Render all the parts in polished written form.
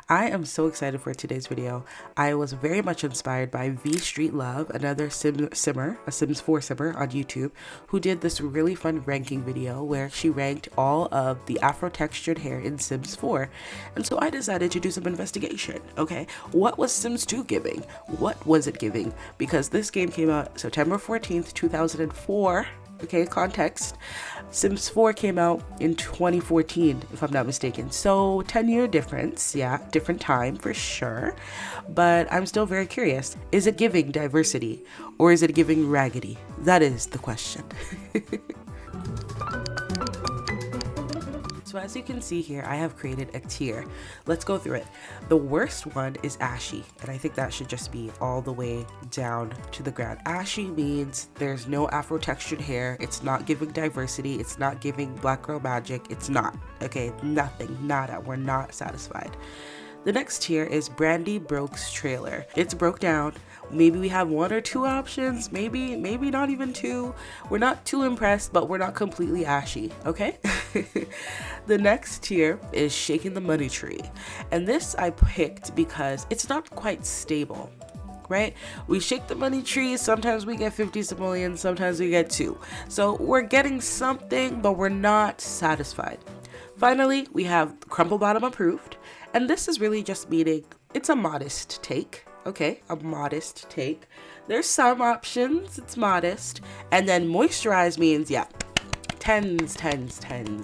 I am so excited for today's video. I was very much inspired by V Street Love, another simmer, a Sims 4 simmer on YouTube, who did this really fun ranking video where she ranked all of the Afro textured hair in Sims 4. And so I decided to do some investigation. Okay, what was Sims 2 giving? What was it giving? Because this game came out September 14th, 2004. Okay, context. Sims 4 came out in 2014, if I'm not mistaken. So 10-year difference, yeah, different time for sure. But I'm still very curious. Is it giving diversity or is it giving raggedy? That is the question. So as you can see here, I have created a tier. Let's go through it. The worst one is ashy, and I think that should just be all the way down to the ground. Ashy means there's no Afro textured hair. It's not giving diversity. It's not giving black girl magic. It's not. Okay, nothing, nada. We're not satisfied. The next tier is Brandy Broke's trailer. It's broke down. Maybe we have one or two options, maybe not even two. We're not too impressed, but we're not completely ashy, okay? The next tier is Shaking the Money Tree. And this I picked because it's not quite stable, right? We shake the money tree, sometimes we get 50 simoleons, sometimes we get 2. So we're getting something, but we're not satisfied. Finally, we have Crumple Bottom approved. And this is really just meaning it's a modest take. Okay, a modest take. There's some options, it's modest. And then moisturize means, yeah, tens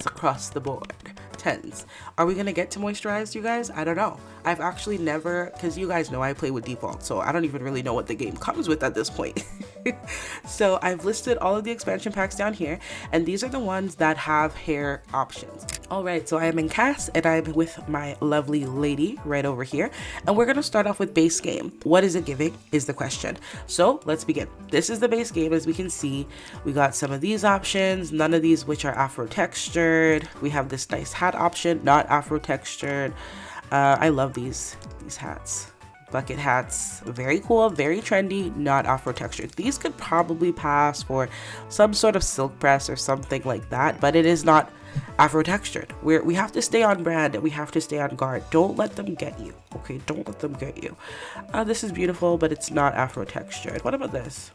across the board. Tens. Are we gonna get to moisturized, you guys? I don't know. I've actually never, because you guys know I play with default, so I don't even really know what the game comes with at this point. So I've listed all of the expansion packs down here, and these are the ones that have hair options. All right, so I am in Cass, and I'm with my lovely lady right over here, and we're gonna start off with base game. What is it giving is the question. So let's begin. This is the base game. As we can see, we got some of these options, none of these which are Afro textured. We have this nice hat option, not Afro textured. I love these hats. Bucket hats, very cool, very trendy, not Afro textured. These could probably pass for some sort of silk press or something like that, but it is not Afro textured. We have to stay on brand and we have to stay on guard. Don't let them get you, okay? Don't let them get you. This is beautiful, but it's not Afro textured. What about this?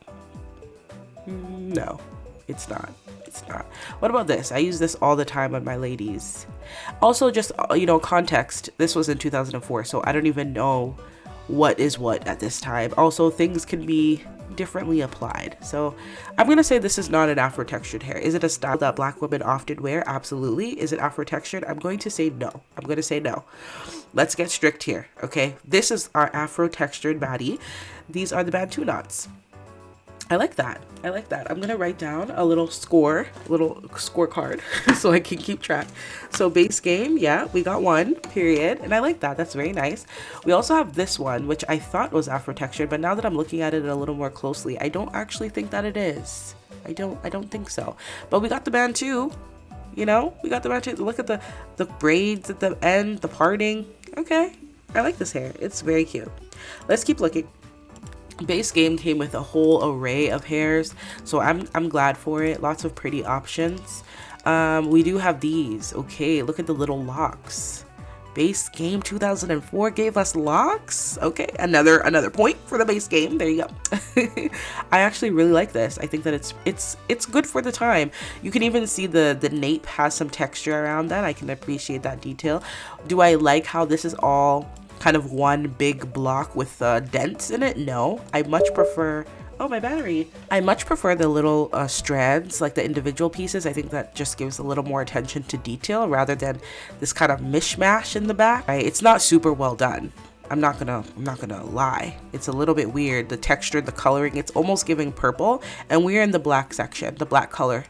No, it's not. It's not. What about this? I use this all the time on my ladies. Also, just, you know, context, this was in 2004, so I don't even know what is what at this time. Also, things can be differently applied. So I'm gonna say this is not an Afro textured hair. Is it a style that black women often wear? Absolutely. Is it Afro textured? I'm going to say no. I'm gonna say no. Let's get strict here, okay? This is our Afro textured baddie. These are the Bantu knots. I like that. I like that. I'm gonna write down a little scorecard so I can keep track. So base game, yeah, we got 1, period. And I like that. That's very nice. We also have this one, which I thought was Afro textured, but now that I'm looking at it a little more closely, I don't actually think that it is. I don't think so. But we got the Bantu, you know, we got the Bantu. Look at the braids at the end, the parting. Okay, I like this hair. It's very cute. Let's keep looking. Base game came with a whole array of hairs, so I'm glad for it. Lots of pretty options. We do have these. Okay, look at the little locks. Base game 2004 gave us locks. Okay, another point for the base game. There you go. I actually really like this. I think that it's good for the time. You can even see the nape has some texture around that. I can appreciate that detail. Do I like how this is all kind of one big block with dents in it? No, I much prefer, oh, my battery. I much prefer the little strands, like the individual pieces. I think that just gives a little more attention to detail rather than this kind of mishmash in the back. Right? It's not super well done. I'm not gonna lie. It's a little bit weird. The texture, the coloring, it's almost giving purple, and we're in the black section, the black color.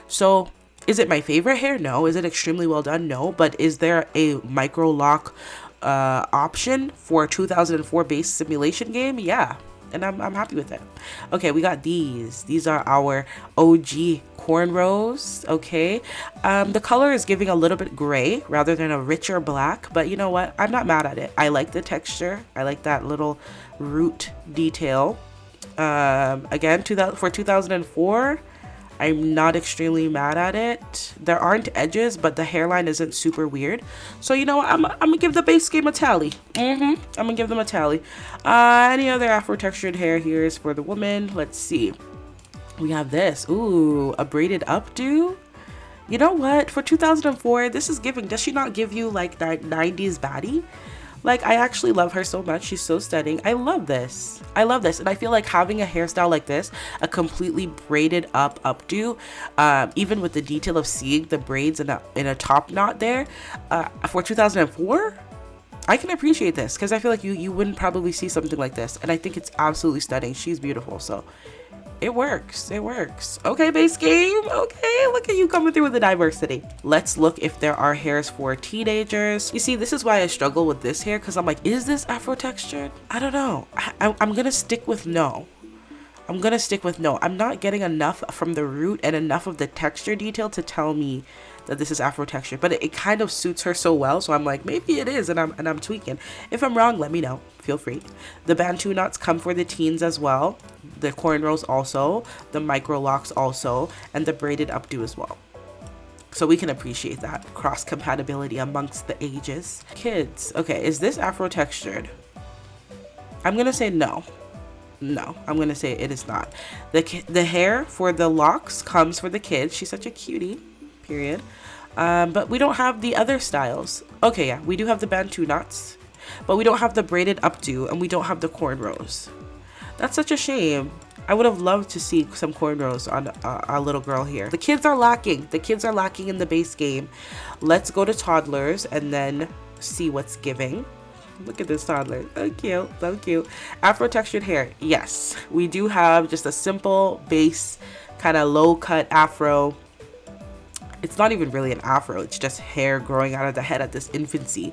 So is it my favorite hair? No. Is it extremely well done? No. But is there a micro lock option for a 2004 base simulation game? Yeah, and I'm happy with it. Okay, we got these are our OG cornrows. Okay, the color is giving a little bit gray rather than a richer black, but you know what, I'm not mad at it. I like the texture. I like that little root detail. Again, for 2004, I'm not extremely mad at it. There aren't edges, but the hairline isn't super weird. So you know what, I'm gonna give the base game a tally. I'm gonna give them a tally. Any other afro textured hair here is for the woman. Let's see. We have this. Ooh, a braided updo. You know what? For 2004, this is giving. Does she not give you like that 90s baddie? Like, I actually love her so much. She's so stunning. I love this. I love this. And I feel like having a hairstyle like this, a completely braided up updo, even with the detail of seeing the braids in a top knot there, for 2004, I can appreciate this because I feel like you wouldn't probably see something like this. And I think it's absolutely stunning. She's beautiful. So it works. It works. Okay, base game. Okay, look at you coming through with the diversity. Let's look if there are hairs for teenagers. You see, this is why I struggle with this hair because I'm like, is this afro textured? I don't know. I'm gonna stick with no. I'm gonna stick with no. I'm not getting enough from the root and enough of the texture detail to tell me that this is afro textured, but it kind of suits her so well. So I'm like, maybe it is, and I'm tweaking. If I'm wrong, let me know. Feel free. The bantu knots come for the teens as well. The cornrows also, the micro locks also, and the braided updo as well. So we can appreciate that cross compatibility amongst the ages. Kids, okay, is this afro textured? I'm gonna say no. No, I'm gonna say it is not. The hair for the locks comes for the kids. She's such a cutie, period. But we don't have the other styles. Okay, yeah, we do have the bantu knots, but we don't have the braided updo, and we don't have the cornrows. That's such a shame. I would have loved to see some cornrows on our little girl here. The kids are lacking. The kids are lacking in the base game. Let's go to toddlers and then see what's giving. Look at this toddler. So cute. So cute. Afro textured hair. Yes, we do have just a simple base kind of low cut afro. It's not even really an afro, it's just hair growing out of the head at this infancy.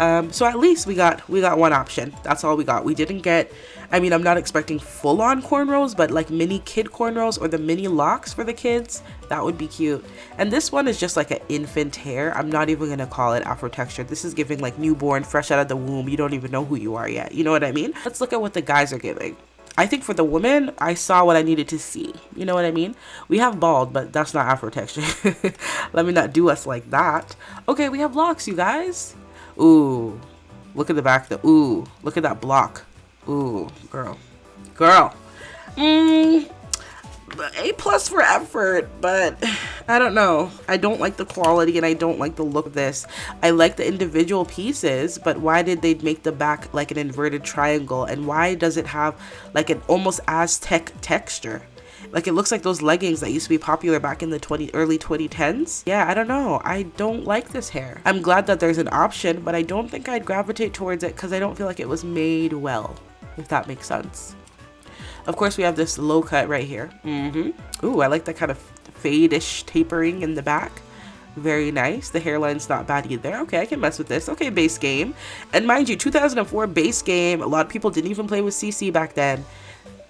So at least we got one option. That's all we got. We didn't get, I mean, I'm not expecting full on cornrows, but like mini kid cornrows or the mini locks for the kids, that would be cute. And this one is just like an infant hair. I'm not even gonna call it afro texture. This is giving like newborn, fresh out of the womb. You don't even know who you are yet. You know what I mean? Let's look at what the guys are giving. I think for the women, I saw what I needed to see. You know what I mean? We have bald, but that's not afro texture. Let me not do us like that. Okay, we have locks, you guys. Ooh, look at the back though. Ooh, look at that block. Ooh, girl. A+ for effort, but I don't know. I don't like the quality and I don't like the look of this. I like the individual pieces, but why did they make the back like an inverted triangle? And why does it have like an almost Aztec texture? Like it looks like those leggings that used to be popular back in the early 2010s. Yeah, I don't know. I don't like this hair. I'm glad that there's an option, but I don't think I'd gravitate towards it because I don't feel like it was made well, if that makes sense. Of course, we have this low cut right here. Ooh, I like that kind of fade-ish tapering in the back. Very nice. The hairline's not bad either. Okay, I can mess with this. Okay, base game. And mind you, 2004 base game. A lot of people didn't even play with CC back then.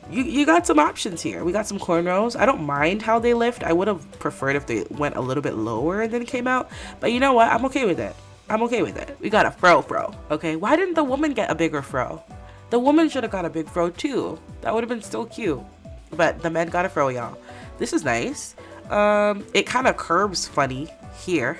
You got some options here. We got some cornrows. I don't mind how they lift. I would have preferred if they went a little bit lower and then came out. But you know what? I'm okay with it. I'm okay with it. We got a fro. Okay, why didn't the woman get a bigger fro? The woman should have got a big fro too. That would have been still cute. But the men got a fro, y'all. This is nice. It kind of curves funny here.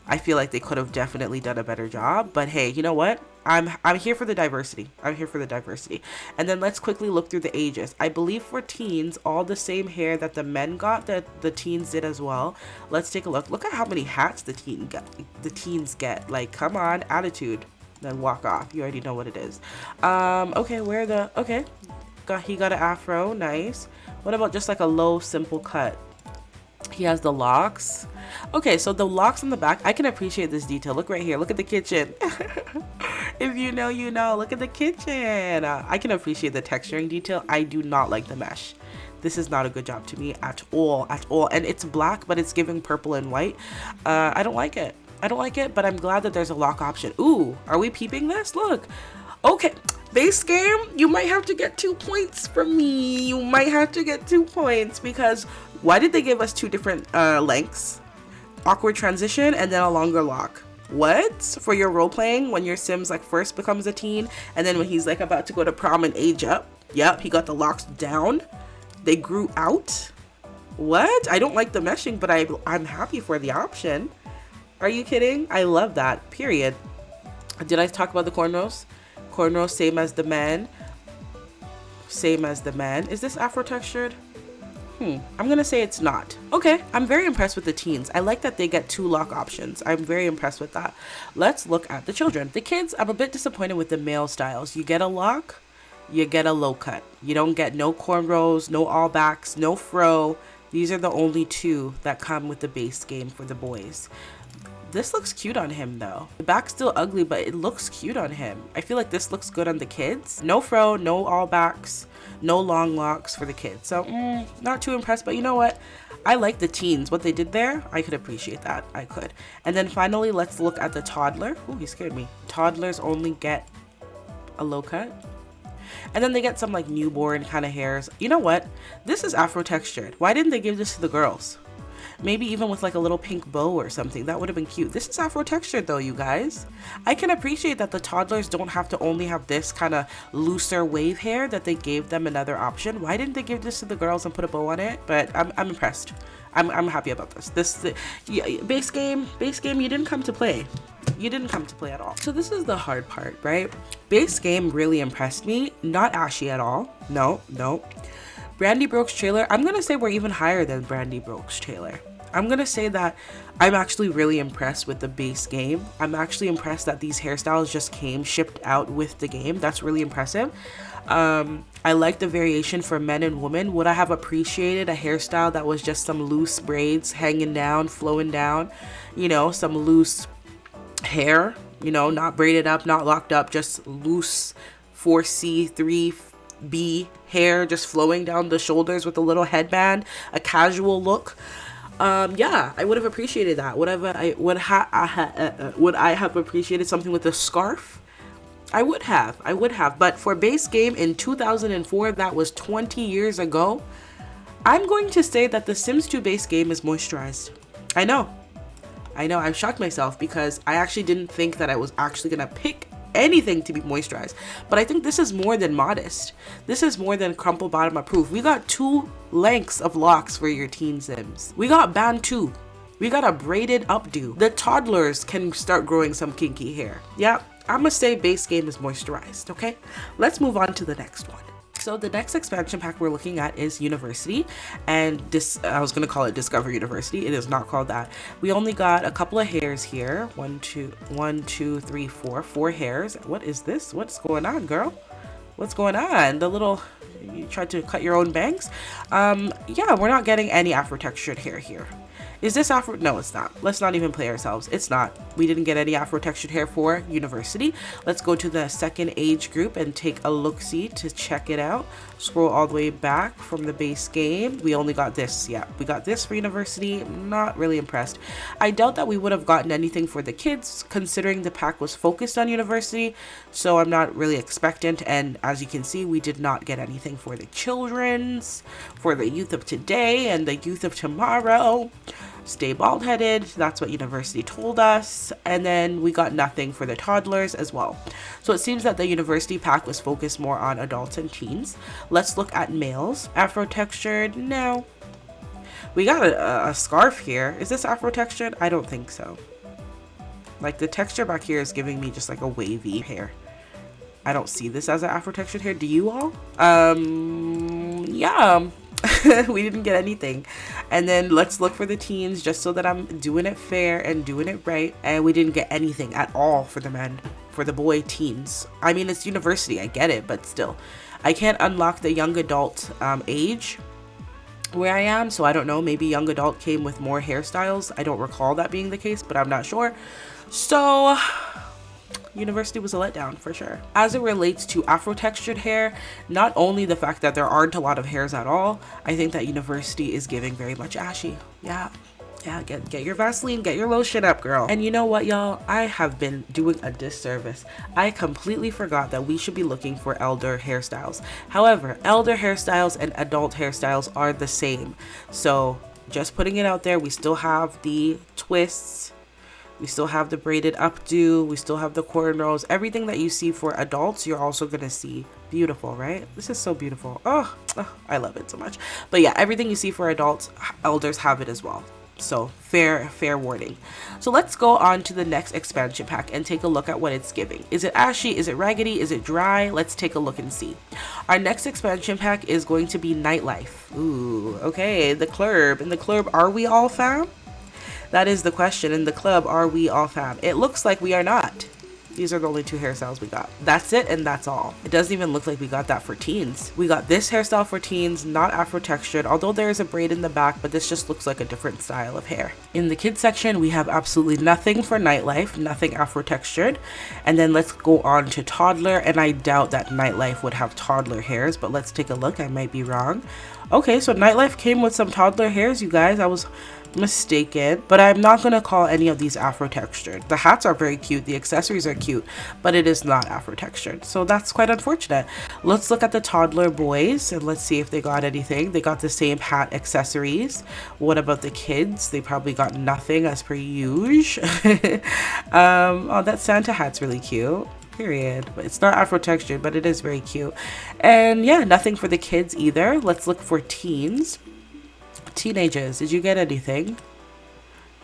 I feel like they could have definitely done a better job. But hey, you know what? I'm here for the diversity. I'm here for the diversity. And then let's quickly look through the ages. I believe for teens, all the same hair that the men got, that the teens did as well. Let's take a look. Look at how many hats the teens get. Like, come on, attitude. Then walk off. You already know what it is. Okay, he got an afro. Nice. What about just like a low simple cut? He has the locks. Okay, so the locks on the back, I can appreciate this detail. Look right here. Look at the kitchen. If you know, you know. Look at the kitchen. I can appreciate the texturing detail. I do not like the mesh. This is not a good job to me at all. And it's black, but it's giving purple and white. I don't like it. But I'm glad that there's a lock option. Ooh, are we peeping this? Look. Okay, base game, you might have to get 2 points from me. You might have to get 2 points because why did they give us 2 different lengths? Awkward transition and then a longer lock. What? For your role playing when your Sims like first becomes a teen and then when he's like about to go to prom and age up? Yep, he got the locks down. They grew out. What? I don't like the meshing, but I'm happy for the option. Are you kidding? I love that, period. Did I talk about the cornrows? Cornrows, same as the men. Same as the men. Is this Afro textured? I'm gonna say it's not. Okay, I'm very impressed with the teens. I like that they get 2 lock options. I'm very impressed with that. Let's look at the children. The kids, I'm a bit disappointed with the male styles. You get a lock, you get a low cut. You don't get no cornrows, no all backs, no fro. These are the only 2 that come with the base game for the boys. This looks cute on him though. The back's still ugly, but it looks cute on him. I feel like this looks good on the kids. No fro, no all backs, no long locks for the kids. So not too impressed, but you know what? I like the teens. What they did there, I could appreciate that. I could. And then finally, let's look at the toddler. Oh, he scared me. Toddlers only get a low cut. And then they get some like newborn kind of hairs. You know what? This is Afro textured. Why didn't they give this to the girls? Maybe even with like a little pink bow or something. That would have been cute. This is Afro textured though, you guys. I can appreciate that the toddlers don't have to only have this kind of looser wave hair, that they gave them another option. Why didn't they give this to the girls and put a bow on it? But I'm impressed. I'm happy about this. Base game, you didn't come to play. You didn't come to play at all. So this is the hard part, right? Base game really impressed me. Not ashy at all. No. Brandy Brooks trailer, I'm gonna say we're even higher than Brandy Brooks trailer. I'm gonna say that I'm actually really impressed with the base game. I'm actually impressed that these hairstyles just came shipped out with the game. That's really impressive. I like the variation for men and women. Would I have appreciated a hairstyle that was just some loose braids hanging down, flowing down, you know, some loose hair, you know, not braided up, not locked up, just loose 4C, 3B hair just flowing down the shoulders with a little headband, a casual look. Yeah, I would have appreciated that. Would I have appreciated something with a scarf? I would have. But for base game in 2004, that was 20 years ago, I'm going to say that the Sims 2 base game is moisturized. I know, I shocked myself because I actually didn't think that I was actually gonna pick anything to be moisturized. But I think this is more than modest. This is more than crumple bottom approved. We got 2 lengths of locks for your teen Sims. We got Bantu. We got a braided updo. The toddlers can start growing some kinky hair. Yeah, I'm gonna say base game is moisturized, okay? Let's move on to the next one. So the next expansion pack we're looking at is University, and this, I was gonna call it Discover University. It is not called that. We only got a couple of hairs here. 1, 2, 3, 4 hairs. What is this? What's going on, girl? What's going on? The little, you tried to cut your own bangs? Yeah, we're not getting any Afro textured hair here. Is this Afro? No, it's not. Let's not even play ourselves. It's not. We didn't get any Afro textured hair for University. Let's go to the second age group and take a look-see to check it out. Scroll all the way back from the base game. We only got this. Yeah, we got this for University. Not really impressed. I doubt that we would have gotten anything for the kids considering the pack was focused on University. So I'm not really expectant. And as you can see, we did not get anything for the children's, for the youth of today and the youth of tomorrow. Stay bald-headed, that's what University told us, and then we got nothing for the toddlers as well. So it seems that the University pack was focused more on adults and teens. Let's look at males. Afro textured, no. We got a scarf here. Is this Afro textured? I don't think so. Like the texture back here is giving me just like a wavy hair. I don't see this as an Afro textured hair. Do you all? Yeah. We didn't get anything. And then let's look for the teens just so that I'm doing it fair and doing it right. And we didn't get anything at all for the men, for the boy teens. I mean, it's University, I get it, but still. I can't unlock the young adult age where I am, so I don't know. Maybe young adult came with more hairstyles. I don't recall that being the case, but I'm not sure. So University was a letdown for sure. As it relates to Afro textured hair, not only the fact that there aren't a lot of hairs at all, I think that University is giving very much ashy. Yeah, get your Vaseline, get your lotion up, girl. And you know what, y'all? I have been doing a disservice. I completely forgot that we should be looking for elder hairstyles. However, elder hairstyles and adult hairstyles are the same. So just putting it out there, we still have the twists, We still have the braided updo. We still have the cornrows. Everything that you see for adults, you're also gonna see. Beautiful, right? This is so beautiful. Oh, I love it so much. But yeah, everything you see for adults, elders have it as well. So fair warning. So let's go on to the next expansion pack and take a look at what it's giving. Is it ashy? Is it raggedy? Is it dry? Let's take a look and see. Our next expansion pack is going to be Nightlife. Ooh, okay, the club. In the club, are we all fam? That is the question. In the club, are we all fam? It looks like we are not. These are the only 2 hairstyles we got. That's it, and that's all. It doesn't even look like we got that for teens. We got this hairstyle for teens, not afro textured, although there is a braid in the back, but this just looks like a different style of hair. In the kids section, we have absolutely nothing for Nightlife, nothing afro textured. And then let's go on to toddler, and I doubt that Nightlife would have toddler hairs, but let's take a look. I might be wrong. Okay, so Nightlife came with some toddler hairs, you guys. I was mistaken, but I'm not gonna call any of these afro textured. The hats are very cute, the accessories are cute, but it is not afro textured, so that's quite unfortunate. Let's look at the toddler boys and let's see if they got anything. They got the same hat accessories. What about the kids? They probably got nothing as per usual. Oh, that Santa hat's really cute. Period. But it's not afro textured, but it is very cute. And yeah, nothing for the kids either. Let's look for teens. Teenagers, did you get anything?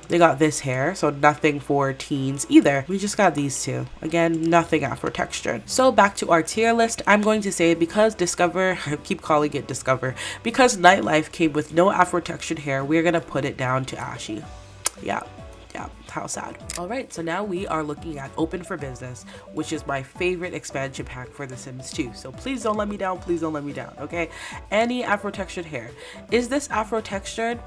They got this hair, so nothing for teens either. We just got these 2. Again, nothing afro textured. So back to our tier list. I'm going to say because Discover, I keep calling it Discover, because Nightlife came with no afro textured hair, we're gonna put it down to ashy. Yeah, how sad. All right, so now we are looking at Open for Business, which is my favorite expansion pack for The Sims 2. So please don't let me down, please don't let me down, okay? Any afro textured hair. Is this afro textured?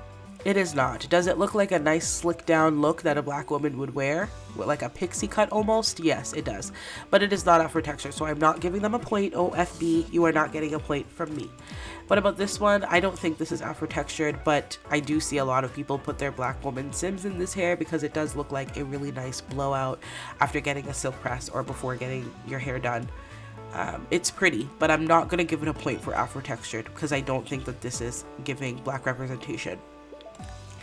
It is not. Does it look like a nice slick down look that a black woman would wear? With like a pixie cut almost? Yes, it does. But it is not afro textured, so I'm not giving them a point. OFB, you are not getting a point from me. What about this one? I don't think this is afro textured, but I do see a lot of people put their black woman Sims in this hair because it does look like a really nice blowout after getting a silk press or before getting your hair done. It's pretty, but I'm not going to give it a point for afro textured because I don't think that this is giving black representation.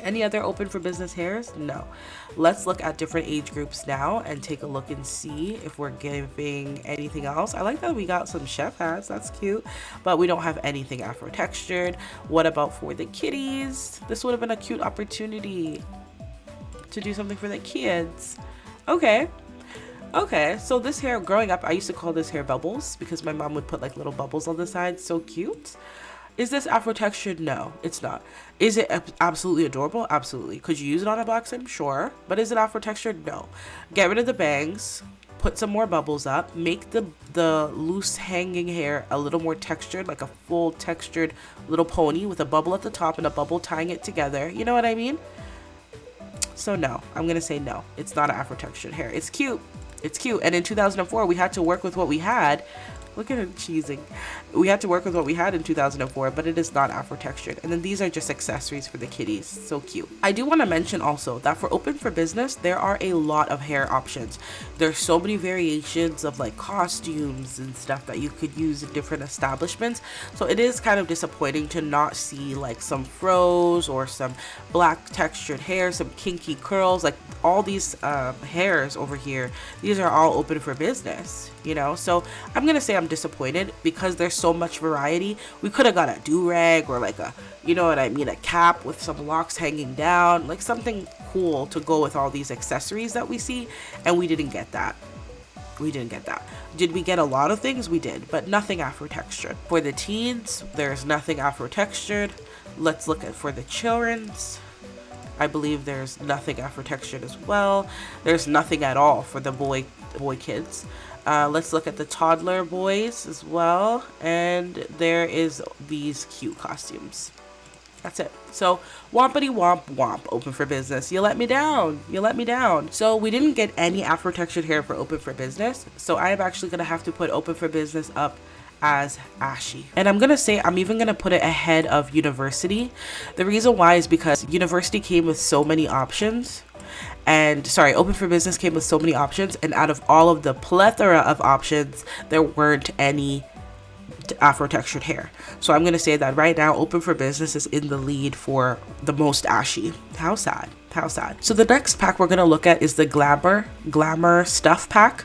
Any other Open for Business hairs? No. Let's look at different age groups now and take a look and see if we're giving anything else. I like that we got some chef hats, that's cute, but we don't have anything afro textured. What about for the kitties? This would have been a cute opportunity to do something for the kids. Okay, so this hair, growing up, I used to call this hair bubbles because my mom would put like little bubbles on the side. So cute. Is this afro textured? No, it's not. Is it absolutely adorable? Absolutely. Could you use it on a black sim? Sure. But is it afro textured? No. Get rid of the bangs, put some more bubbles up, make the loose hanging hair a little more textured, like a full textured little pony with a bubble at the top and a bubble tying it together. You know what I mean? So no, I'm gonna say no. It's not an afro textured hair. It's cute. It's cute. And in 2004, we had to work with what we had. Look at her cheesing. We had to work with what we had in 2004, but it is not afro textured. And then these are just accessories for the kitties. So cute. I do want to mention also that for Open for Business, there are a lot of hair options. There's so many variations of like costumes and stuff that you could use in different establishments. So it is kind of disappointing to not see like some froze or some black textured hair, some kinky curls, like all these hairs over here. These are all Open for Business, you know? So I'm gonna say I'm disappointed because there's so much variety. We could have got a do-rag or like a, you know what I mean, a cap with some locks hanging down, like something cool to go with all these accessories that we see, and we didn't get that. We didn't get that. Did we get a lot of things? We did, but nothing afro textured. For the teens, there's nothing afro textured. Let's look at for the children's. I believe there's nothing afro textured as well. There's nothing at all for the boy kids. Let's look at the toddler boys as well, and there is these cute costumes. That's it. So wompity womp womp, Open for Business. You let me down. You let me down. So we didn't get any afro textured hair for Open for Business, so I am actually gonna have to put Open for Business up as ashy. And I'm gonna say I'm even gonna put it ahead of University. The reason why is because University came with so many options, and sorry, Open for Business came with so many options, and out of all of the plethora of options, there weren't any most afro textured hair. So I'm gonna say that right now Open for Business is in the lead for the most ashy. How sad, how sad. So the next pack we're gonna look at is the Glamour stuff pack,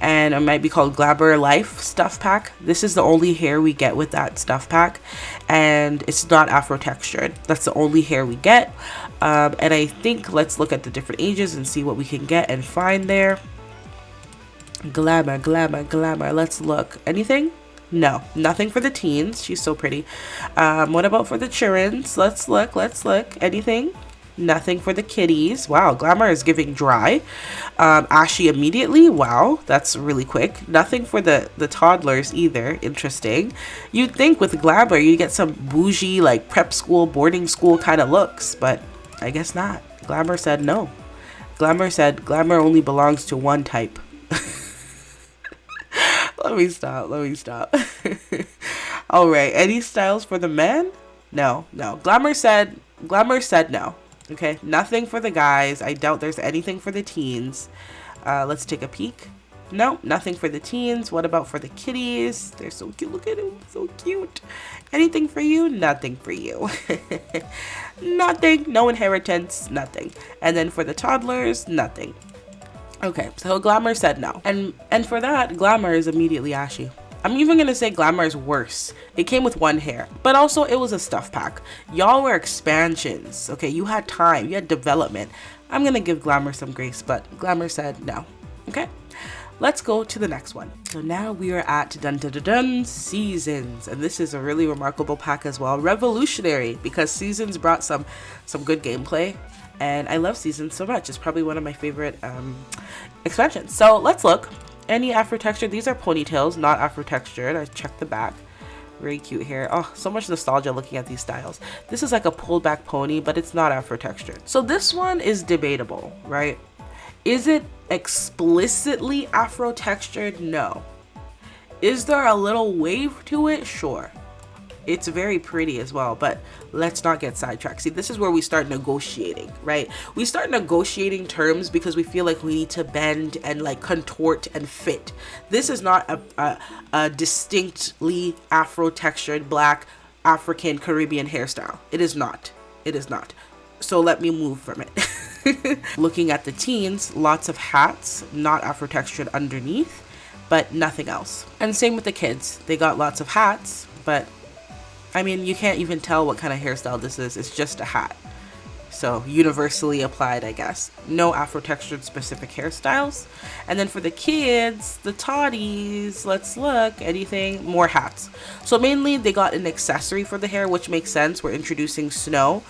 and it might be called Glamour Life stuff pack. This is the only hair we get with that stuff pack, and it's not afro textured. That's the only hair we get. And I think let's look at the different ages and see what we can get and find there. Glamour, let's look. Anything? No, nothing for the teens. She's so pretty. What about for the childrens? Let's look. Anything? Nothing for the kiddies. Wow, Glamour is giving dry. Ashy immediately. Wow, that's really quick. Nothing for the toddlers either. Interesting. You'd think with Glamour you get some bougie, like prep school, boarding school kind of looks, but I guess not. Glamour said no. Glamour said Glamour only belongs to one type. Let me stop. All right, any styles for the men? No. Glamour said no. Okay, nothing for the guys. I doubt there's anything for the teens. Let's take a peek. No, nothing for the teens. What about for the kiddies? They're so cute. Look at them, so cute. Anything for you? Nothing for you. Nothing. No inheritance. Nothing. And then for the toddlers, nothing. Okay, so Glamour said no. And for that, Glamour is immediately ashy. I'm even gonna say Glamour is worse. It came with one hair, but also it was a stuff pack. Y'all were expansions, okay? You had time, you had development. I'm gonna give Glamour some grace, but Glamour said no, okay? Let's go to the next one. So now we are at Seasons, and this is a really remarkable pack as well. Revolutionary, because Seasons brought some good gameplay. And I love Seasons so much. It's probably one of my favorite expansions. So let's look. Any afro texture? These are ponytails, not afro textured. I checked the back. Very cute hair. Oh, so much nostalgia looking at these styles. This is like a pulled back pony, but it's not afro textured. So this one is debatable, right? Is it explicitly afro textured? No. Is there a little wave to it? Sure. It's very pretty as well, but let's not get sidetracked. See, this is where we start negotiating, right? We start negotiating terms because we feel like we need to bend and like contort and fit. This is not a distinctly afro textured black African Caribbean hairstyle. It is not. So let me move from it. Looking at the teens, lots of hats, not afro textured underneath, but nothing else. And same with the kids. They got lots of hats, but I mean, you can't even tell what kind of hairstyle this is. It's just a hat. So universally applied, I guess. No afro textured specific hairstyles. And then for the kids, the toddies, let's look, anything, more hats. So mainly they got an accessory for the hair, which makes sense. We're introducing snow.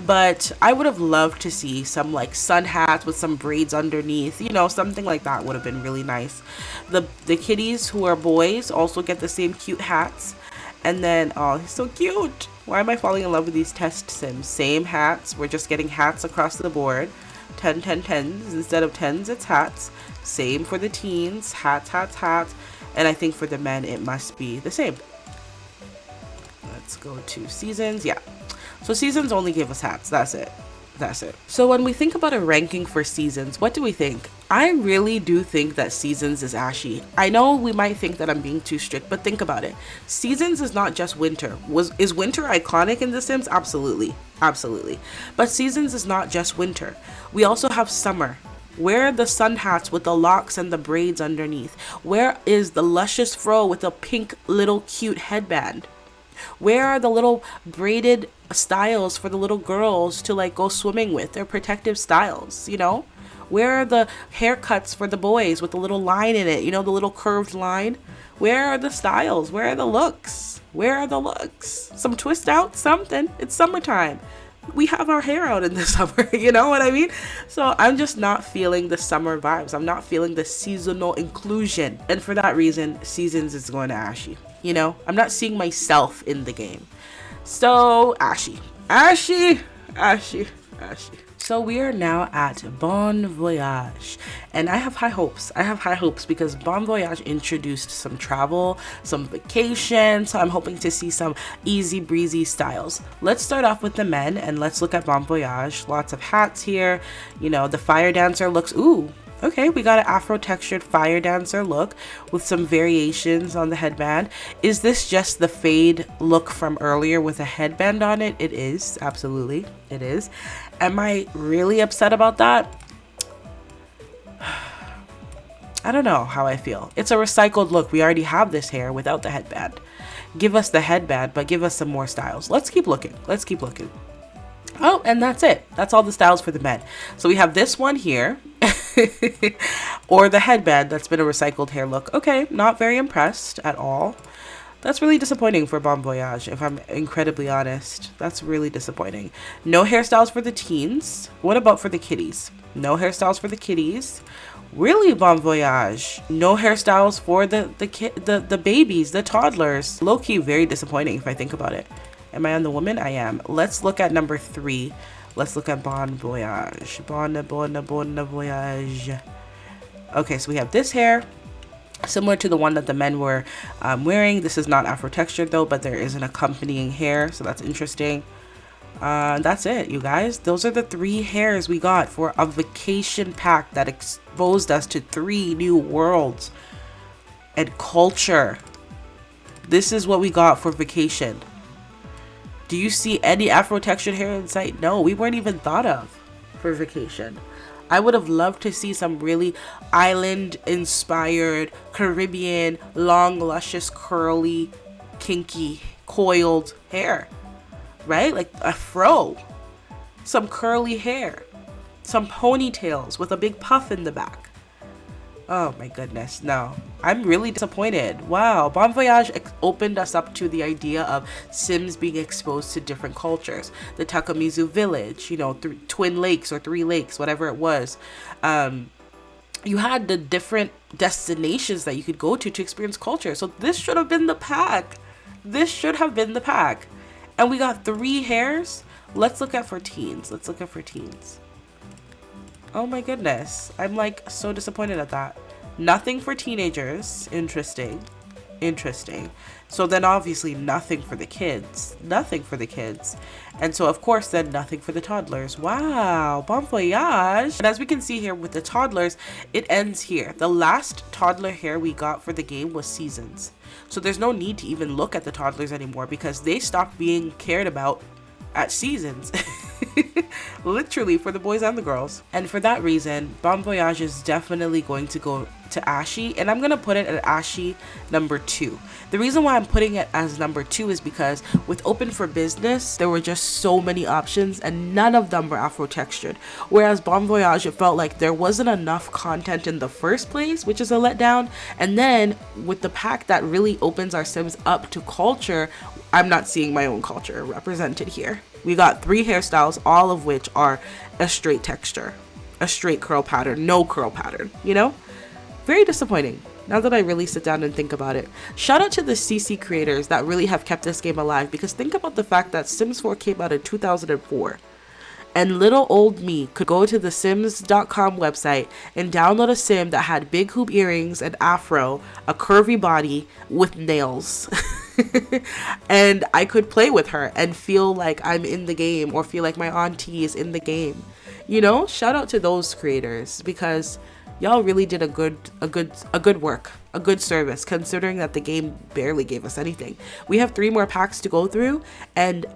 But I would have loved to see some like sun hats with some braids underneath, you know, something like that would have been really nice. The kiddies who are boys also get the same cute hats. And then, oh, he's so cute. Why am I falling in love with these test Sims? Same hats. We're just getting hats across the board. 10, 10, 10s. Instead of 10s, it's hats. Same for the teens. Hats. And I think for the men, it must be the same. Let's go to Seasons. Yeah. So Seasons only gave us hats. That's it. So when we think about a ranking for Seasons, what do we think? I really do think that Seasons is ashy. I know we might think that I'm being too strict, but think about it. Seasons is not just winter. Is winter iconic in The Sims? Absolutely. But Seasons is not just winter. We also have summer. Where are the sun hats with the locks and the braids underneath? Where is the luscious fro with a pink little cute headband? Where are the little braided styles for the little girls to like go swimming with? They're protective styles, you know? Where are the haircuts for the boys with the little line in it, you know, the little curved line? Where are the styles? Where are the looks? Some twist out, something. It's summertime. We have our hair out in the summer, you know what I mean? So I'm just not feeling the summer vibes. I'm not feeling the seasonal inclusion. And for that reason, Seasons is going to ashy. You know, I'm not seeing myself in the game. So ashy. So we are now at Bon Voyage, and I have high hopes. Because Bon Voyage introduced some travel, some vacation, so I'm hoping to see some easy breezy styles. Let's start off with the men, and let's look at Bon Voyage. Lots of hats here. You know, the fire dancer looks, ooh, Okay, we got an Afro textured fire dancer look with some variations on the headband. Is this just the fade look from earlier with a headband on it? It is, absolutely, it is. Am I really upset about that? I don't know how I feel. It's a recycled look. We already have this hair without the headband. Give us the headband, but give us some more styles. Let's keep looking. Let's keep looking. Oh, and that's it. That's all the styles for the men. So we have this one here. Or the headband that's been a recycled hair look. Okay, not very impressed at all. That's really disappointing for Bon Voyage, if I'm incredibly honest. That's really disappointing. No hairstyles for the teens. What about for the kiddies? No hairstyles for the kiddies. Really, Bon Voyage? No hairstyles for the babies, the toddlers. Low-key, very disappointing if I think about it. Am I on the woman? I am. Let's look at number 3. Let's look at Bon Voyage. Bon Voyage. Okay, so we have this hair, similar to the one that the men were wearing. This is not Afro textured though, but there is an accompanying hair, so that's interesting. That's it, you guys. Those are the 3 hairs we got for a vacation pack that exposed us to 3 new worlds and culture. This is what we got for vacation. Do you see any Afro textured hair in sight? No, we weren't even thought of for vacation. I would have loved to see some really island inspired, Caribbean, long, luscious, curly, kinky, coiled hair. Right? Like a fro, some curly hair, some ponytails with a big puff in the back. Oh my goodness, no. I'm really disappointed. Wow, Bon Voyage opened us up to the idea of Sims being exposed to different cultures. The Takamizu village, you know, Twin Lakes or 3 Lakes, whatever it was. You had the different destinations that you could go to experience culture. So this should have been the pack. This should have been the pack. And we got 3 hairs. Let's look at for teens. Let's look at for teens. Oh my goodness. I'm like so disappointed at that. Nothing for teenagers. Interesting. Interesting. So then obviously nothing for the kids. Nothing for the kids. And so of course then nothing for the toddlers. Wow. Bon voyage. And as we can see here with the toddlers, it ends here. The last toddler hair we got for the game was Seasons. So there's no need to even look at the toddlers anymore because they stopped being cared about at Seasons. Literally, for the boys and the girls. And for that reason, Bon Voyage is definitely going to go to Ashy, and I'm gonna put it at Ashy number 2. The reason why I'm putting it as number 2 is because with Open for Business, there were just so many options and none of them were Afro textured. Whereas Bon Voyage, it felt like there wasn't enough content in the first place, which is a letdown. And then with the pack that really opens our Sims up to culture, I'm not seeing my own culture represented here. We got 3 hairstyles, all of which are a straight texture, a straight curl pattern, no curl pattern, you know? Very disappointing, now that I really sit down and think about it. Shout out to the CC creators that really have kept this game alive, because think about the fact that Sims 4 came out in 2004. And little old me could go to the sims.com website and download a sim that had big hoop earrings, an afro, a curvy body with nails. And I could play with her and feel like I'm in the game, or feel like my auntie is in the game. You know, shout out to those creators, because y'all really did a good work, a good service, considering that the game barely gave us anything. We have 3 more packs to go through, and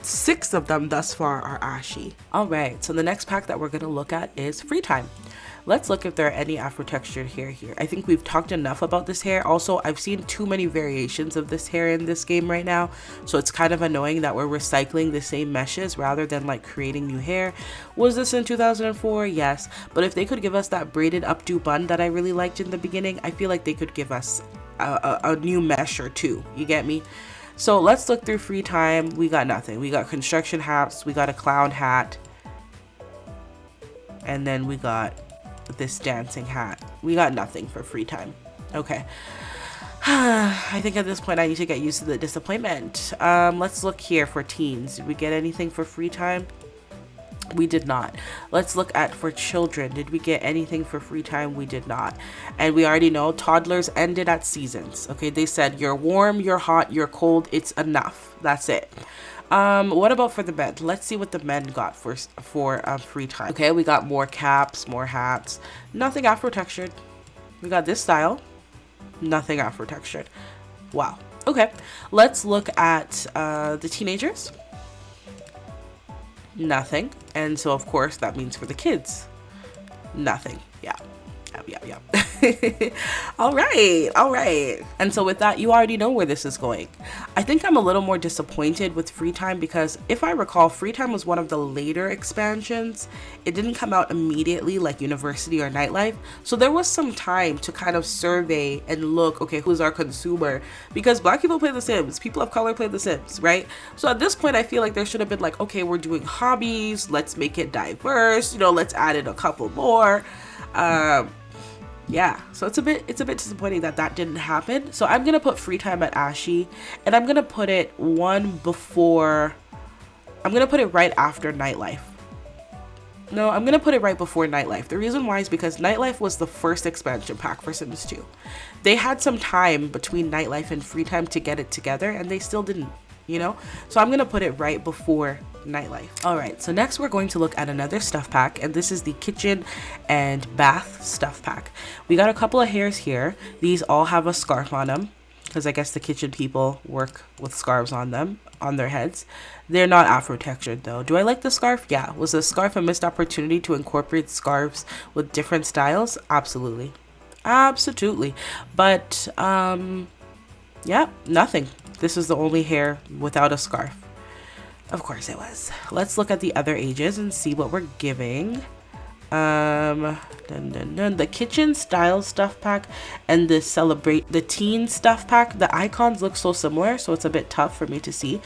6 of them thus far are Ashy. All right, so the next pack that we're gonna look at is FreeTime. Let's look if there are any Afro textured hair here. I think we've talked enough about this hair. Also, I've seen too many variations of this hair in this game right now, so it's kind of annoying that we're recycling the same meshes rather than like creating new hair. Was this in 2004? Yes, but if they could give us that braided updo bun that I really liked in the beginning, I feel like they could give us a new mesh or 2. You get me? So let's look through FreeTime. We got nothing. We got construction hats, we got a clown hat, and then we got this dancing hat. We got nothing for FreeTime. Okay. I think at this point I need to get used to the disappointment. Let's look here for teens. Did we get anything for FreeTime? We did not. Let's look at for children. Did we get anything for free time? We did not. And we already know toddlers ended at seasons. Okay, they said you're warm, you're hot, you're cold, it's enough. That's it. What about for the men? Let's see what the men got for free time. Okay, we got more caps, more hats. Nothing afro textured. We got this style. Nothing afro textured. Wow. Okay, let's look at the teenagers. Nothing. And so of course that means for the kids, nothing. Yeah. All right. And so with that, you already know where this is going. I think I'm a little more disappointed with FreeTime because if I recall, FreeTime was one of the later expansions. It didn't come out immediately like University or Nightlife. So there was some time to kind of survey and look, okay, who's our consumer? Because Black people play The Sims, people of color play The Sims, right? So at this point, I feel like there should have been like, okay, we're doing hobbies, let's make it diverse, let's add in a couple more. Yeah, so it's a bit disappointing that didn't happen. So I'm gonna put FreeTime at Ashy, and I'm gonna put it right after Nightlife. No, I'm gonna put it right before Nightlife. The reason why is because Nightlife was the first expansion pack for Sims 2. They had some time between Nightlife and FreeTime to get it together, and they still didn't, So I'm gonna put it right before Nightlife. All right, so next we're going to look at another stuff pack, and this is the kitchen and bath stuff pack. We got a couple of hairs here. These all have a scarf on them because I guess the kitchen people work with scarves on them, on their heads. They're not afro textured though. Do I like the scarf? Yeah. Was the scarf a missed opportunity to incorporate scarves with different styles? Absolutely. But yeah, nothing. This is the only hair without a scarf. Of course it was. Let's look at the other ages and see what we're giving. The kitchen style stuff pack and the teen stuff pack. The icons look so similar, so it's a bit tough for me to see.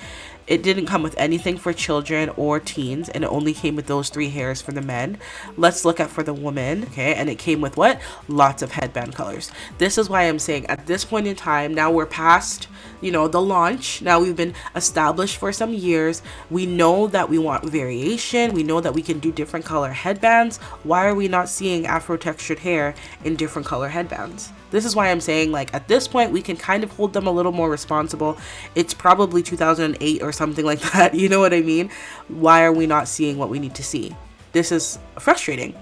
It didn't come with anything for children or teens, and it only came with those 3 hairs for the men. Let's look at for the woman, okay? And it came with what? Lots of headband colors. This is why I'm saying at this point in time, now we're past, the launch. Now we've been established for some years. We know that we want variation. We know that we can do different color headbands. Why are we not seeing afro textured hair in different color headbands? This is why I'm saying, like, at this point, we can kind of hold them a little more responsible. It's probably 2008 or something like that. You know what I mean? Why are we not seeing what we need to see? This is frustrating.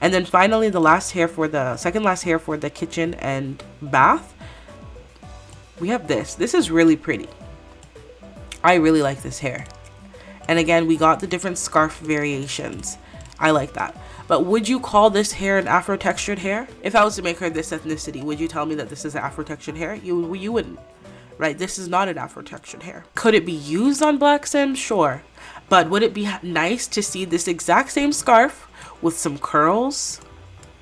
And then finally, the second last hair for the kitchen and bath. We have this. This is really pretty. I really like this hair. And again, we got the different scarf variations. I like that. But would you call this hair an afro textured hair? If I was to make her this ethnicity, would you tell me that this is an afro textured hair? You wouldn't, right? This is not an afro textured hair. Could it be used on Black Sims? Sure. But would it be nice to see this exact same scarf with some curls,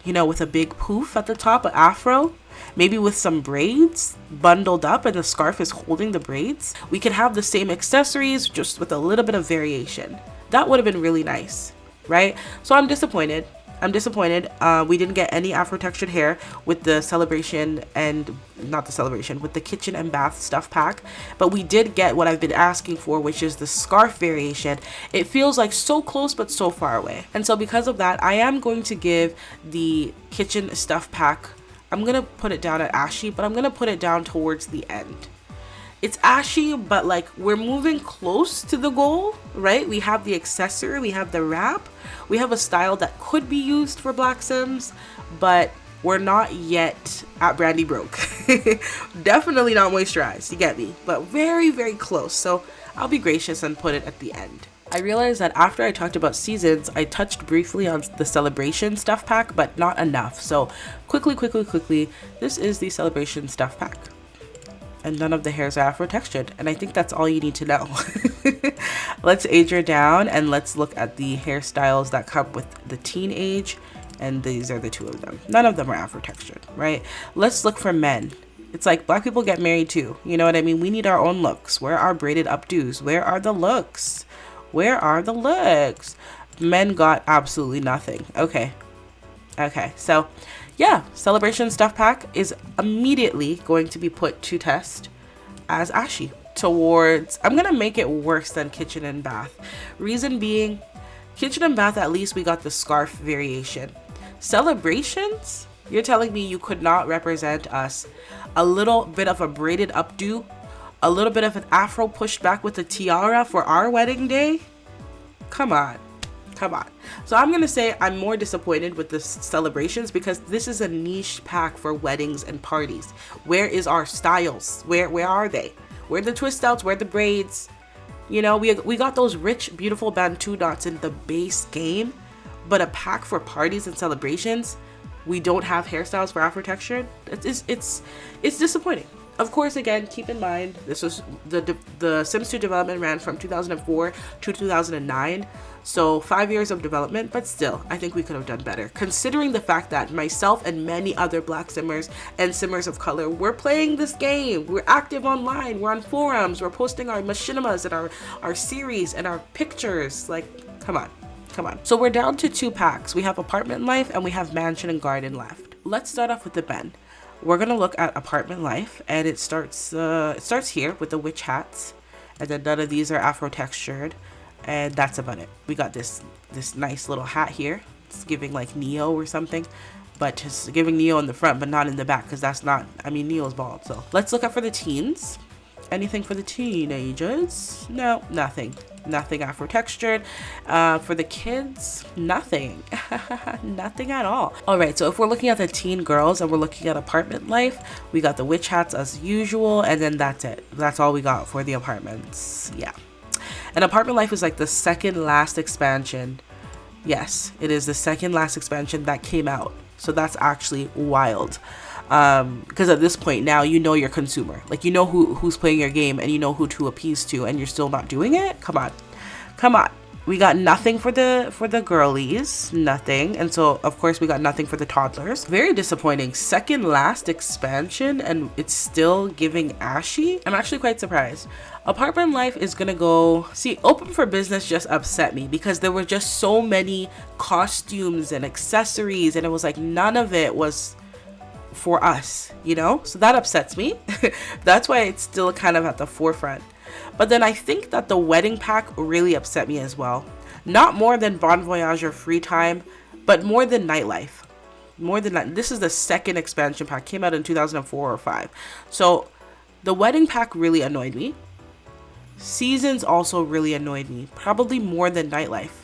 with a big poof at the top, an afro, maybe with some braids bundled up and the scarf is holding the braids? We could have the same accessories just with a little bit of variation. That would have been really nice. Right? So I'm disappointed. We didn't get any afro textured hair with the with the kitchen and bath stuff pack, but we did get what I've been asking for, which is the scarf variation. It feels like so close but so far away. And so because of that, I am going to give the kitchen stuff pack, I'm going to put it down at Ashy, but I'm going to put it down towards the end. It's ashy, but like we're moving close to the goal, right? We have the accessory, we have the wrap, we have a style that could be used for Black Sims, but we're not yet at Brandy Broke. Definitely not moisturized, you get me, but very, very close. So I'll be gracious and put it at the end. I realized that after I talked about seasons, I touched briefly on the celebration stuff pack, but not enough. So quickly, this is the celebration stuff pack. And none of the hairs are afro textured, and I think that's all you need to know. Let's age her down and let's look at the hairstyles that come with the teenage, and these are the 2 of them. None of them are afro textured, right? Let's look for men. It's like Black people get married too, you know what I mean? We need our own looks. Where are braided updos? Where are the looks? Men got absolutely nothing. Okay, so yeah, celebration stuff pack is immediately going to be put to test as Ashy. I'm gonna make it worse than kitchen and bath. Reason being, Kitchen and bath, at least we got the scarf variation. Celebrations? You're telling me you could not represent us a little bit of a braided updo, a little bit of an afro pushed back with a tiara for our wedding day? Come on. Come on. So I'm gonna say I'm more disappointed with the celebrations because this is a niche pack for weddings and parties. Where is our styles? Where are they? Where are the twist outs? Where are the braids? You know, we got those rich, beautiful Bantu knots in the base game, but a pack for parties and celebrations, we don't have hairstyles for Afro textured. It's disappointing. Of course, again, keep in mind, this was the Sims 2 development ran from 2004 to 2009. So 5 years of development, but still, I think we could have done better. Considering the fact that myself and many other Black Simmers and Simmers of color, we're playing this game. We're active online. We're on forums. We're posting our machinimas and our series and our pictures. Like, come on. Come on. So we're down to 2 packs. We have Apartment Life and we have Mansion and Garden left. Let's start off with the Ben. We're gonna look at Apartment Life, and it starts here with the witch hats, and then none of these are Afro textured, and that's about it. We got this nice little hat here. It's giving like Neo or something, but just giving Neo in the front, but not in the back, because that's not. I mean, Neo's bald. So let's look up for the teens. Anything for the teenagers? No, nothing. Nothing Afro textured. For the kids, nothing. Nothing at all. All right, so if we're looking at the teen girls and we're looking at Apartment Life, we got the witch hats as usual, and then that's it. That's all we got for the apartments. Yeah. And Apartment Life is like the second last expansion. Yes, it is the second last expansion that came out. So that's actually wild. Because at this point now, you know your consumer, like you know who's playing your game and you know who to appease to, and you're still not doing it. Come on. We got nothing for the girlies, nothing. And so of course we got nothing for the toddlers. Very disappointing. Second last expansion and it's still giving ashy. I'm actually quite surprised. Apartment Life is gonna go, see, Open for Business just upset me because there were just so many costumes and accessories, and it was like none of it was for us, you know? So that upsets me. That's why it's still kind of at the forefront. But then I think that the wedding pack really upset me as well. Not more than Bon Voyage or FreeTime, but more than Nightlife. More than that. This is the second expansion pack. Came out in 2004 or 5. So the wedding pack really annoyed me. Seasons also really annoyed me. Probably more than Nightlife.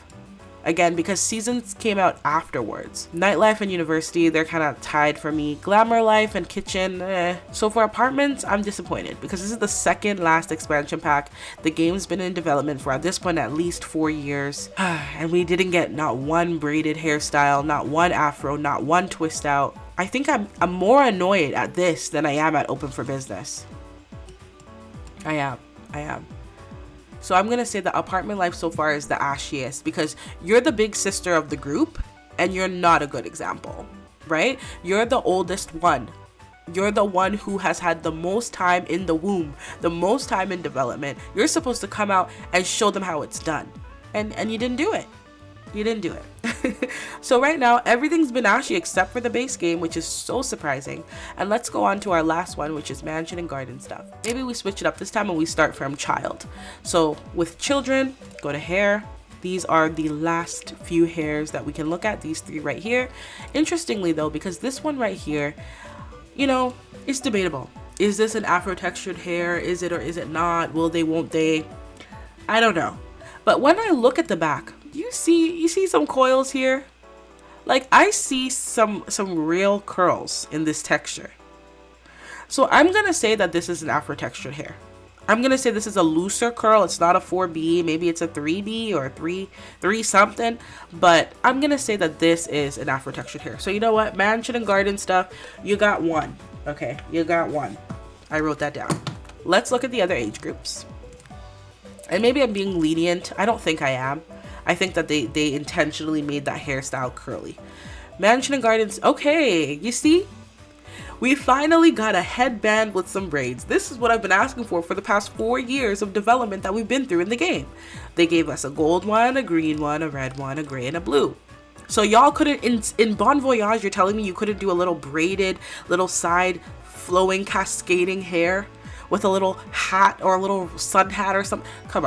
Again, because Seasons came out afterwards. Nightlife and University, they're kind of tied for me. Glamour Life and Kitchen, So for Apartments, I'm disappointed because this is the second last expansion pack. The game's been in development for, at this point, at least 4 years. And we didn't get not one braided hairstyle, not one afro, not one twist out. I think I'm more annoyed at this than I am at Open for Business. I am. So I'm gonna say the Apartment Life so far is the ashiest because you're the big sister of the group and you're not a good example, right? You're the oldest one. You're the one who has had the most time in the womb, the most time in development. You're supposed to come out and show them how it's done. And you didn't do it. You didn't do it. So right now, everything's been ashy except for the base game, which is so surprising. And let's go on to our last one, which is Mansion and Garden stuff. Maybe we switch it up this time and we start from child. So with children, go to hair. These are the last few hairs that we can look at, these 3 right here. Interestingly though, because this one right here, you know, it's debatable. Is this an Afro textured hair? Is it or is it not? Will they, won't they? I don't know. But when I look at the back, you see some coils here? Like I see some real curls in this texture. So I'm gonna say that this is an Afro textured hair. I'm gonna say this is a looser curl. It's not a 4B, maybe it's a 3B or 3 something, but I'm gonna say that this is an Afro textured hair. So you know what, Mansion and Garden stuff, you got 1. Okay, you got 1. I wrote that down. Let's look at the other age groups. And maybe I'm being lenient. I don't think I am. I think that they intentionally made that hairstyle curly. Mansion and Gardens, okay, you see? We finally got a headband with some braids. This is what I've been asking for the past 4 years of development that we've been through in the game. They gave us a gold one, a green one, a red one, a gray, and a blue. So y'all couldn't, in Bon Voyage, you're telling me you couldn't do a little braided, little side flowing, cascading hair with a little hat or a little sun hat or something? Come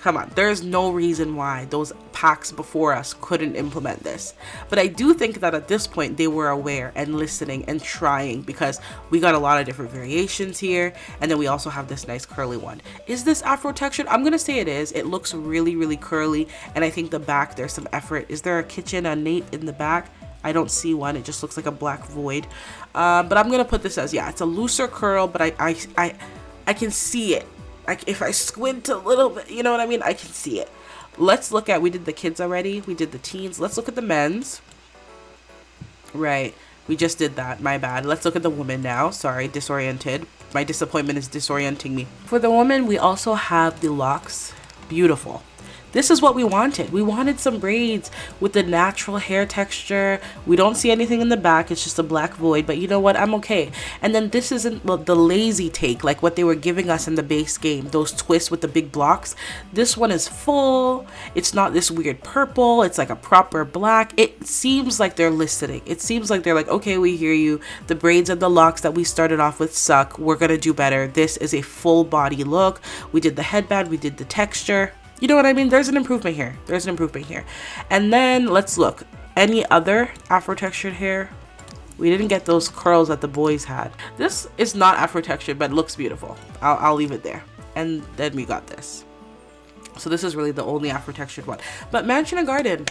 Come on, there's no reason why those packs before us couldn't implement this. But I do think that at this point they were aware and listening and trying, because we got a lot of different variations here. And then we also have this nice curly one. Is this Afro textured? I'm gonna say it is. It looks really, really curly. And I think the back, there's some effort. Is there a kitchen, a Nate in the back? I don't see one. It just looks like a black void. But I'm gonna put this as, yeah, it's a looser curl, but I can see it. Like if I squint a little bit, you know what I mean? I can see it. Let's look at, we did the kids already. We did the teens. Let's look at the men's. Right. We just did that. My bad. Let's look at the women now. Sorry, disoriented. My disappointment is disorienting me. For the woman, we also have the locks. Beautiful. This is what we wanted. We wanted some braids with the natural hair texture. We don't see anything in the back. It's just a black void, but you know what? I'm okay. And then this isn't the lazy take like what they were giving us in the base game. Those twists with the big blocks. This one is full. It's not this weird purple. It's like a proper black. It seems like they're listening. It seems like they're like, okay, we hear you. The braids and the locks that we started off with suck. We're gonna do better. This is a full body look. We did the headband. We did the texture. You know what I mean? There's an improvement here. There's an improvement here. And then let's look. Any other Afro textured hair? We didn't get those curls that the boys had. This is not Afro textured, but looks beautiful. I'll leave it there. And then we got this. So this is really the only Afro textured one. But Mansion and Garden.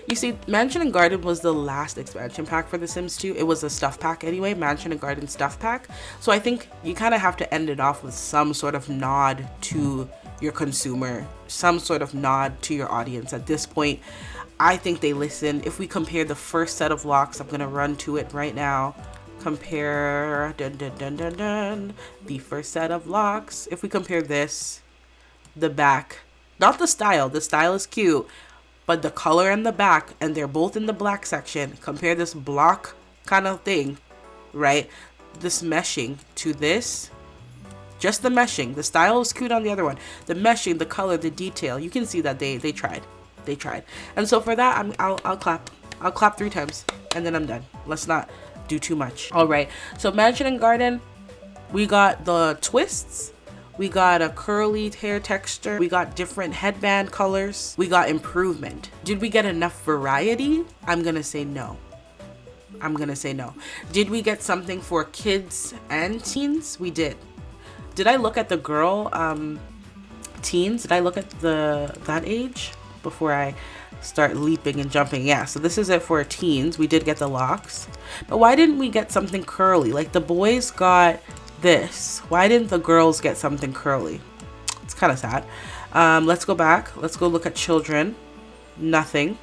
You see, Mansion and Garden was the last expansion pack for The Sims 2. It was a stuff pack anyway, Mansion and Garden stuff pack. So I think you kind of have to end it off with some sort of nod to your consumer, some sort of nod to your audience. At this point, I think they listen. If we compare the first set of locks, I'm gonna run to it right now. Compare the first set of locks. If we compare this, the back, not the style is cute, but the color and the back, and they're both in the black section. Compare this block kind of thing, right? This meshing to this. Just the meshing. The style is cute on the other one. The meshing, the color, the detail. You can see that they tried. They tried. And so for that, I'll clap. I'll clap 3 times and then I'm done. Let's not do too much. All right. So Mansion and Garden, we got the twists. We got a curly hair texture. We got different headband colors. We got improvement. Did we get enough variety? I'm gonna say no. I'm gonna say no. Did we get something for kids and teens? We did. Did I look at the girl teens? Did I look at that age before I start leaping and jumping? Yeah, so this is it for teens. We did get the locks. But why didn't we get something curly? Like the boys got this. Why didn't the girls get something curly? It's kind of sad. Let's go back. Let's go look at children. Nothing.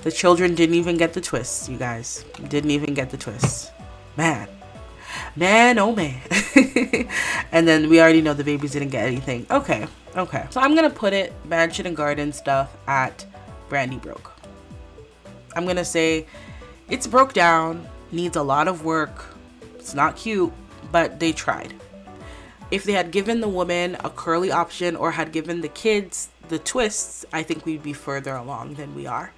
The children didn't even get the twists, you guys. Didn't even get the twists. Man, oh man. And then we already know the babies didn't get anything. Okay. So I'm gonna put it Mansion and Garden stuff at Brandy broke. I'm gonna say it's broke down, needs a lot of work. It's not cute, but they tried. If they had given the woman a curly option or had given the kids the twists, I think we'd be further along than we are.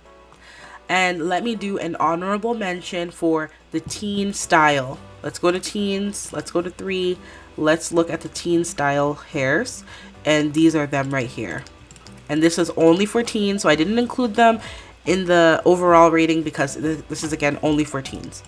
And let me do an honorable mention for the teen style. Let's go to teens. Let's go to 3. Let's look at the teen style hairs. And these are them right here. And this is only for teens, so I didn't include them in the overall rating because this is, again, only for teens.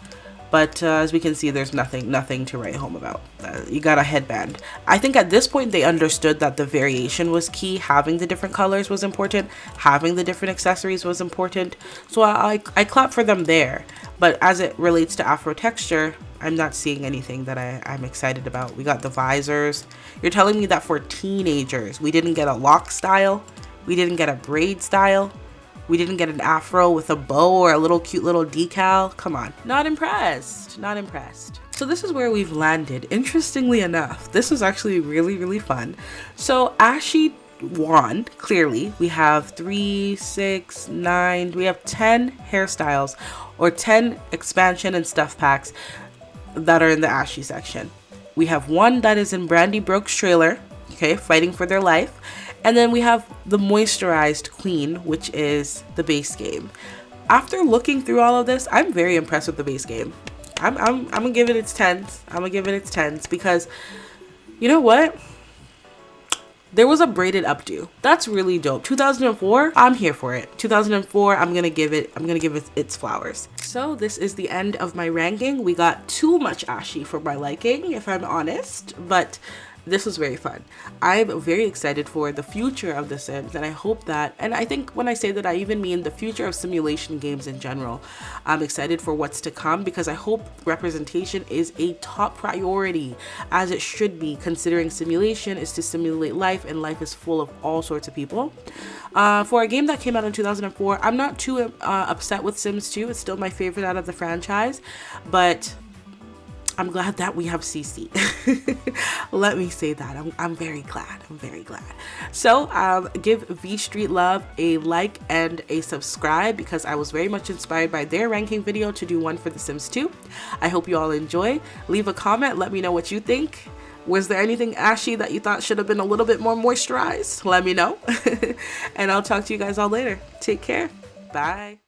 But as we can see, there's nothing to write home about. You got a headband. I think at this point they understood that the variation was key. Having the different colors was important. Having the different accessories was important. So I clap for them there. But as it relates to Afro texture, I'm not seeing anything that I'm excited about. We got the visors. You're telling me that for teenagers, we didn't get a lock style? We didn't get a braid style? We didn't get an afro with a bow or a little cute little decal? Come on. Not impressed. Not impressed. So this is where we've landed. Interestingly enough, this was actually really, really fun. So Ashy won, clearly. We have 3, 6, 9. We have 10 hairstyles or 10 expansion and stuff packs that are in the Ashy section. We have one that is in Brandy Broke's trailer, okay, fighting for their life. And then we have the moisturized queen, which is the base game. After looking through all of this, I'm very impressed with the base game. I'm gonna give it its 10s. I'm gonna give it its 10s because you know what? There was a braided updo. That's really dope. 2004, I'm here for it. 2004, I'm gonna give it its flowers. So this is the end of my ranking. We got too much ashy for my liking, if I'm honest, but this was very fun. I'm very excited for the future of The Sims, and I hope that, and I think when I say that, I even mean the future of simulation games in general. I'm excited for what's to come because I hope representation is a top priority, as it should be, considering simulation is to simulate life, and life is full of all sorts of people. For a game that came out in 2004, I'm not too upset with Sims 2. It's still my favorite out of the franchise, but I'm glad that we have CC. Let me say that. I'm very glad. I'm very glad. So give V Street Love a like and a subscribe because I was very much inspired by their ranking video to do one for The Sims 2. I hope you all enjoy. Leave a comment. Let me know what you think. Was there anything ashy that you thought should have been a little bit more moisturized? Let me know. And I'll talk to you guys all later. Take care. Bye.